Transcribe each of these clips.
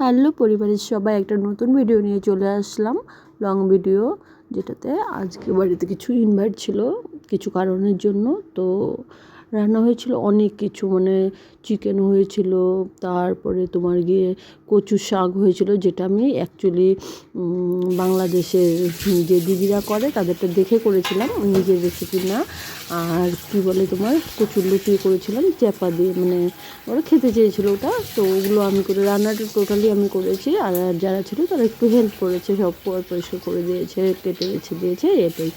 Hello পরিবারের সবাই, একটা নতুন ভিডিও নিয়ে চলে আসলাম, লং ভিডিও, যেটাতে আজকে বাড়িতে কিছু ইনভাইট ছিল কিছু কারণের জন্য। তো রান্না হয়েছিল অনেক কিছু, মানে চিকেন হয়েছিল, তারপরে তোমার গিয়ে কচু শাক হয়েছিল, যেটা আমি অ্যাকচুয়ালি বাংলাদেশের যে দিদিরা করে তাদেরটা দেখে করেছিলাম, নিজের রেসিপি না। আর কি বলে তোমার কচুর লুচি করেছিলাম চ্যাপা দিয়ে, মানে ওরা খেতে চেয়েছিল ওটা, তো ওগুলো আমি করে রান্নাটা টোটালি আমি করেছি। আর যারা ছিল তারা একটু হেল্প করেছে, সব পরিষ্কার করে দিয়েছে, কেটে বেছে দিয়েছে, এটাই।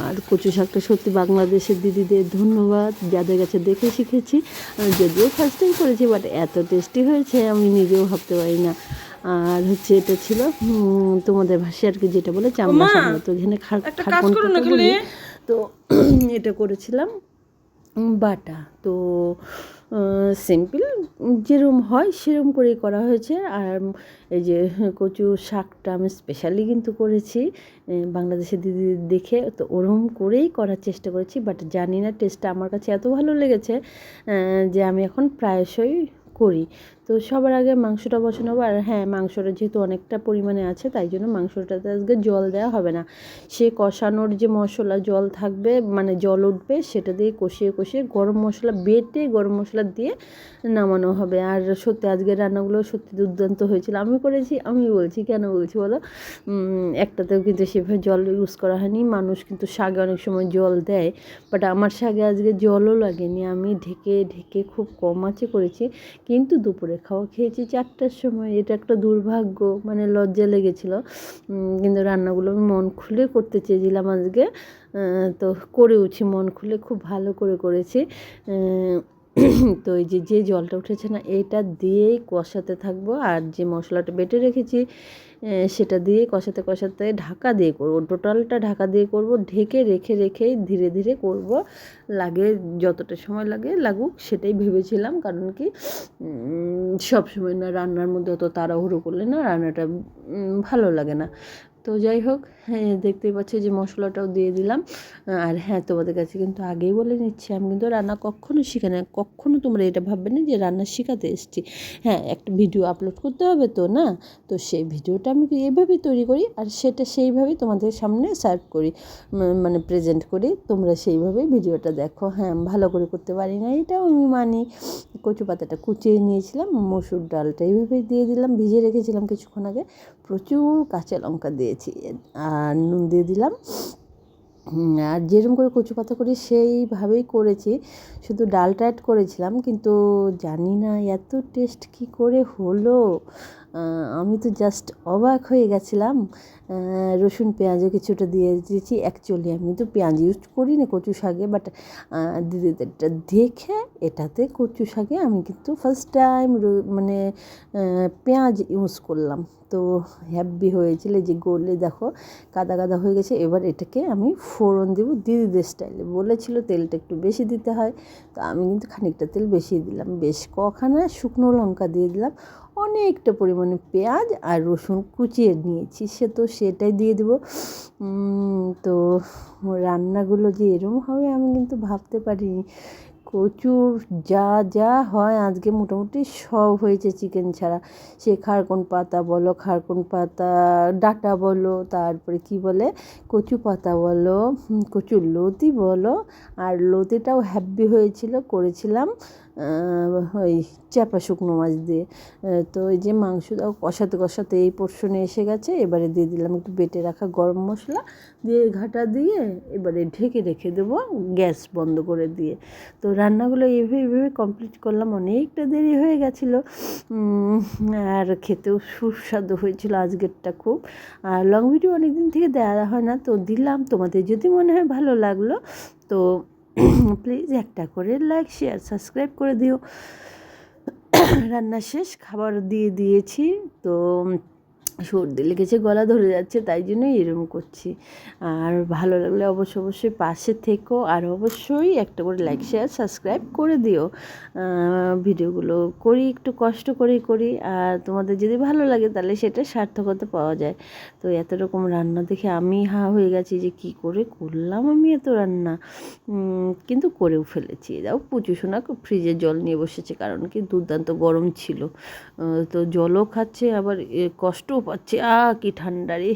আর কচু শাকটা সত্যি বাংলাদেশের দিদিদের ধন্যবাদ, যাদের কাছে দেখে শিখেছি। যদিও ফার্স্ট টাইম করেছি, বাট এত টেস্টি হয়েছে আমি নিজেও ভাবতে পারি না। আর হচ্ছে এটা ছিল তোমাদের ভাষায় আর কি যেটা বলে চামড়া সামলা, তো এখানে খারকন বলি। তো এটা করেছিলাম বাটা, তো সিম্পল যেরকম হয় সেরকম করেই করা হয়েছে। আর এই যে কচু শাকটা আমি স্পেশালি কিন্তু করেছি বাংলাদেশের দিদি দেখে, তো ওরকম করেই করার চেষ্টা করেছি। বাট জানি না টেস্টটা আমার কাছে এত ভালো লেগেছে যে আমি এখন প্রায়শই করি। তো সবার আগে মাংসটা বসানো হবে। আর হ্যাঁ, মাংসটা যেহেতু অনেকটা পরিমাণে আছে, তাই জন্য মাংসটাতে আজকে জল দেওয়া হবে না। সে কষানোর যে মশলা জল থাকবে, মানে জল উঠবে, সেটা দিয়ে কষিয়ে কষিয়ে গরম মশলা বেটে গরম মশলা দিয়ে নামানো হবে। আর সত্যি আজকের রান্নাগুলো সত্যি দুর্দান্ত হয়েছিল। আমি করেছি, আমি বলছি কেন বলছি বলো, একটাতেও কিন্তু সেভাবে জল ইউজ করা হয়নি। মানুষ কিন্তু শাকে অনেক সময় জল দেয়, বাট আমার শাকে আজকে জলও লাগেনি। আমি ঢেকে ঢেকে খুব কম আঁচে করেছি, কিন্তু দুপুরে খাওয়া খেয়েছি 4টার সময়। এটা একটা দুর্ভাগ্য, মানে লজ্জা লেগেছিলো। কিন্তু রান্নাগুলো আমি মন খুলে করতে চেয়েছিলাম আজকে, তো করেওছি মন খুলে, খুব ভালো করে করেছি। তো এই যে জলটা উঠেছে না, এটা দিয়েই কষাতে থাকবো। আর যে মশলাটা বেটে রেখেছি সেটা দিয়ে কষাতে কষাতে ঢাকা দিয়ে করবো, টোটালটা ঢাকা দিয়ে করব, ঢেকে রেখে রেখেই ধীরে ধীরে করব। লাগে যতটা সময় লাগে লাগুক, সেটাই ভেবেছিলাম। কারণ কি সব সময় না রান্নার মধ্যে অত তাড়াহুড়ো করলে না রান্নাটা ভালো লাগে না। তো যাই হোক, হ্যাঁ দেখতেই পাচ্ছি যে মশলাটাও দিয়ে দিলাম। আর হ্যাঁ, তোমাদের কাছে কিন্তু আগেই বলে নিচ্ছি, আমি কিন্তু রান্না কখনো শিখে না, কখনো তোমরা এটা ভাববে না যে রান্না শেখাতে এসেছি। হ্যাঁ, একটা ভিডিও আপলোড করতে হবে তো না, তো সেই ভিডিওটা আমি এভাবেই তৈরি করি, আর সেটা সেইভাবেই তোমাদের সামনে সার্ভ করি, মানে প্রেজেন্ট করি। তোমরা সেইভাবেই ভিডিওটা দেখো। হ্যাঁ, ভালো করে করতে পারি না, এটাও আমি মানি। কচু পাতাটা কুচিয়ে নিয়েছিলাম, মসুর ডালটা এইভাবেই দিয়ে দিলাম, ভিজিয়ে রেখেছিলাম কিছুক্ষণ আগে। প্রচুর কাঁচা লঙ্কা দিয়েছি, আর নুন দিয়ে দিলাম। আর যেরকম করে কচু পাতা করি সেইভাবেই করেছি, শুধু ডালটা অ্যাড করেছিলাম। কিন্তু জানি না এত টেস্ট কী করে হলো, আমি তো জাস্ট অবাক হয়ে গেছিলাম। রসুন পেঁয়াজও কিছুটা দিয়ে দিয়েছি। অ্যাকচুয়ালি আমি তো পেঁয়াজ ইউজ করি না কচু শাকে, বাট দিদিদেরটা দেখে এটাতে কচু শাকে আমি কিন্তু ফার্স্ট টাইম মানে পেঁয়াজ ইউজ করলাম। তো হ্যাপি হয়েছিল, যে গলে দেখো কাদা কাদা হয়ে গেছে। এবার এটাকে আমি ফোড়ন দেবো দিদিদের স্টাইলে, বলেছিল তেলটা একটু বেশি দিতে হয়, তো আমি কিন্তু খানিকটা তেল বেশি দিলাম। বেশ কখানা শুকনো লঙ্কা দিয়ে দিলাম, অনেকটা পরিমাণে পেঁয়াজ আর রসুন কুচিয়ে নিয়েছি, সেটাই দিয়ে দেবো। তো রান্নাগুলো যে এরম হবে আমি কিন্তু ভাবতে পারিনি। প্রচুর যা যা হয় আজকে মোটামুটি সব হয়েছে চিকেন ছাড়া। সে খারকন পাতা বলো, খারকন পাতা ডাঁটা বলো, তারপরে কি বলে কচু পাতা বলো, কচুর লতি বলো। আর লতিটাও হ্যাপি হয়েছিল, করেছিলাম ওই চাপা শুকনো মাছ দিয়ে। তো এই যে মাংসটাও কষাতে কষাতে এই পোর্শনে এসে গেছে। এবারে দিয়ে দিলাম একটু বেটে রাখা গরম মশলা দিয়ে, ঘাটা দিয়ে এবারে ঢেকে রেখে দেবো গ্যাস বন্ধ করে দিয়ে। তো রান্নাগুলো এভাবে কমপ্লিট করলাম, অনেকটা দেরি হয়ে গেছিলো। আর খেতেও সুস্বাদু হয়েছিল আজকেরটা খুব। আর লং ভিডিও অনেক দিন থেকে দেওয়া হয় না, তো দিলাম। তোমাদের যদি মনে হয় ভালো লাগলো, তো প্লিজ একটা করে লাইক শেয়ার সাবস্ক্রাইব করে দিও। রান্না শেষ, খাবার দিয়ে দিয়েছি। তো সর্দি লেগেছে, গলা ধরে যাচ্ছে, তাই জন্যই এরকম করছি। আর ভালো লাগলে অবশ্যই পাশে থেকো, আর অবশ্যই একটা করে লাইক শেয়ার সাবস্ক্রাইব করে দিও। ভিডিওগুলো করি একটু কষ্ট করেই করি, আর তোমাদের যদি ভালো লাগে তাহলে সেটা সার্থকতা পাওয়া যায়। তো এত রকম রান্না দেখে আমি হয়ে গেছি যে কি করে করলাম আমি এত রান্না, কিন্তু করেও ফেলেছি। দাও পুচু সোনা ফ্রিজের জল নিয়ে বসেছে, কারণ কি দুর্দান্ত গরম ছিল, তো জলও খাচ্ছে আবার কষ্টও পাচ্ছে। কি ঠান্ডা রে।